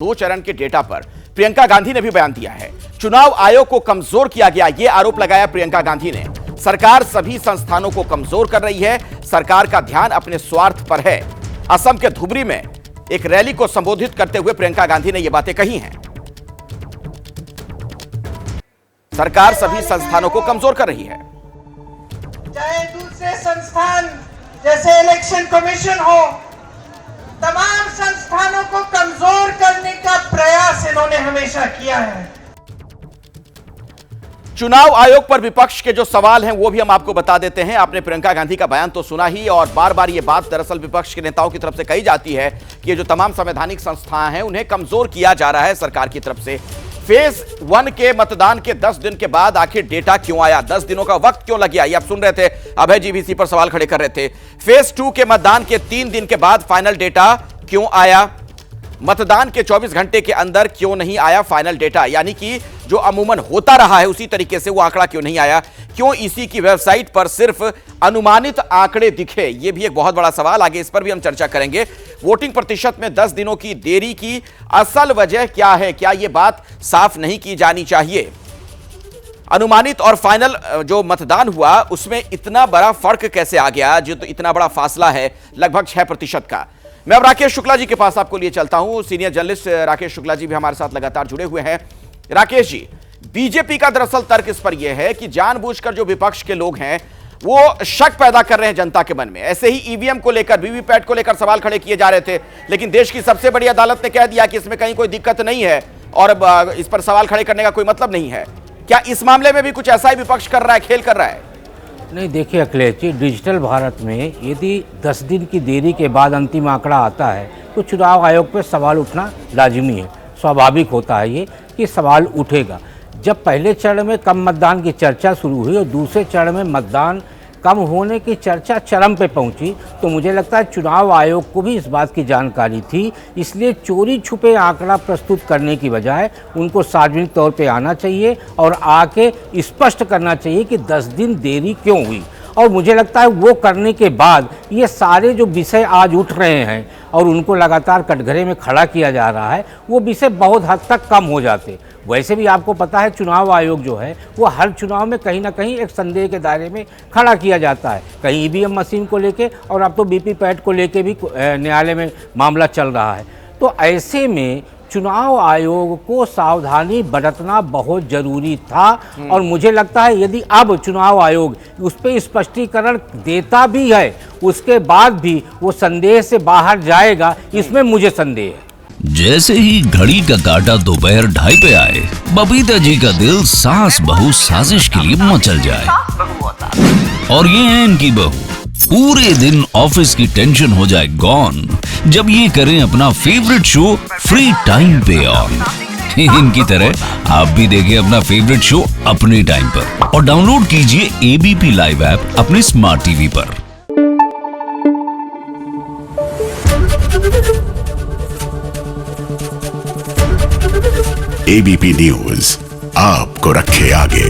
दो चरण के डेटा पर प्रियंका गांधी ने भी बयान दिया है। चुनाव आयोग को कमजोर किया गया, यह आरोप लगाया प्रियंका गांधी ने। सरकार सभी संस्थानों को कमजोर कर रही है, सरकार का ध्यान अपने स्वार्थ पर है। असम के धुबरी में एक रैली को संबोधित करते हुए प्रियंका गांधी ने यह बातें कही हैं। सरकार सभी संस्थानों को कमजोर कर रही है। चाहे दूसरे संस्थान जैसे इलेक्शन कमीशन हो, तमाम संस्थानों को कमजोर करने का प्रयास इन्होंने हमेशा किया है। चुनाव आयोग पर विपक्ष के जो सवाल हैं वो भी हम आपको बता देते हैं। आपने प्रियंका गांधी का बयान तो सुना ही, और बार बार ये बात दरअसल विपक्ष के नेताओं की तरफ से कही जाती है कि ये जो तमाम संवैधानिक संस्थाएं हैं उन्हें कमजोर किया जा रहा है सरकार की तरफ से। फेज 1 के मतदान के 10 दिन के बाद आखिर डेटा क्यों आया, 10 दिनों का वक्त क्यों लग गया, ये आप सुन रहे थे। अभय जी भी इसी पर सवाल खड़े कर रहे थे। फेज 2 के मतदान के 3 दिन के बाद फाइनल डेटा क्यों आया, मतदान के 24 घंटे के अंदर क्यों नहीं आया फाइनल डेटा, यानी कि जो अमूमन होता रहा है उसी तरीके से वो आंकड़ा क्यों नहीं आया, क्यों ईसी की वेबसाइट पर सिर्फ अनुमानित आंकड़े दिखे, ये भी एक बहुत बड़ा सवाल। आगे इस पर भी हम चर्चा करेंगे। वोटिंग प्रतिशत में 10 दिनों की देरी की असल वजह क्या है, क्या यह बात साफ नहीं की जानी चाहिए। अनुमानित और फाइनल जो मतदान हुआ उसमें इतना बड़ा फर्क कैसे आ गया, जो तो इतना बड़ा फासला है लगभग 6% का। मैं अब राकेश शुक्ला जी के पास आपको लिए चलता हूं। सीनियर जर्नलिस्ट राकेश शुक्ला जी भी हमारे साथ लगातार जुड़े हुए हैं। राकेश जी, बीजेपी का दरअसल तर्क इस पर यह है कि जानबूझकर जो विपक्ष के लोग हैं वो शक पैदा कर रहे हैं जनता के मन में। ऐसे ही ईवीएम को लेकर, वीवीपैट को लेकर सवाल खड़े किए जा रहे थे, लेकिन देश की सबसे बड़ी अदालत ने कह दिया कि इसमें कहीं कोई दिक्कत नहीं है और इस पर सवाल खड़े करने का कोई मतलब नहीं है। क्या इस मामले में भी कुछ ऐसा ही विपक्ष कर रहा है, खेल कर रहा है? नहीं, देखिए अखिलेश जी, डिजिटल भारत में यदि 10 दिन की देरी के बाद अंतिम आंकड़ा आता है तो चुनाव आयोग पर सवाल उठना लाजिमी है, स्वाभाविक होता है ये कि सवाल उठेगा। जब पहले चरण में कम मतदान की चर्चा शुरू हुई और दूसरे चरण में मतदान कम होने की चर्चा चरम पे पहुंची, तो मुझे लगता है चुनाव आयोग को भी इस बात की जानकारी थी, इसलिए चोरी छुपे आंकड़ा प्रस्तुत करने की बजाय उनको सार्वजनिक तौर पे आना चाहिए और आके स्पष्ट करना चाहिए कि 10 दिन देरी क्यों हुई। और मुझे लगता है वो करने के बाद ये सारे जो विषय आज उठ रहे हैं और उनको लगातार कटघरे में खड़ा किया जा रहा है, वो विषय बहुत हद तक कम हो जाते। वैसे भी आपको पता है चुनाव आयोग जो है वो हर चुनाव में कहीं ना कहीं एक संदेह के दायरे में खड़ा किया जाता है, कहीं ईवीएम मशीन को लेके और अब तो वीवीपैट को लेके भी न्यायालय में मामला चल रहा है। तो ऐसे में चुनाव आयोग को सावधानी बरतना बहुत जरूरी था और मुझे लगता है यदि अब चुनाव आयोग उस पर स्पष्टीकरण देता भी है उसके बाद भी वो संदेह से बाहर जाएगा, इसमें मुझे संदेह है। जैसे ही घड़ी का काटा दोपहर 2:30 पे आए, बबीता जी का दिल सास बहू साजिश के लिए मचल जाए। और ये है इनकी बहू, पूरे दिन ऑफिस की टेंशन हो जाए गॉन जब ये करें अपना फेवरेट शो फ्री टाइम पे ऑन। इनकी तरह आप भी देखिए अपना फेवरेट शो अपने टाइम पर और डाउनलोड कीजिए एबीपी लाइव ऐप अपने स्मार्ट टीवी पर। एबीपी न्यूज आपको रखे आगे।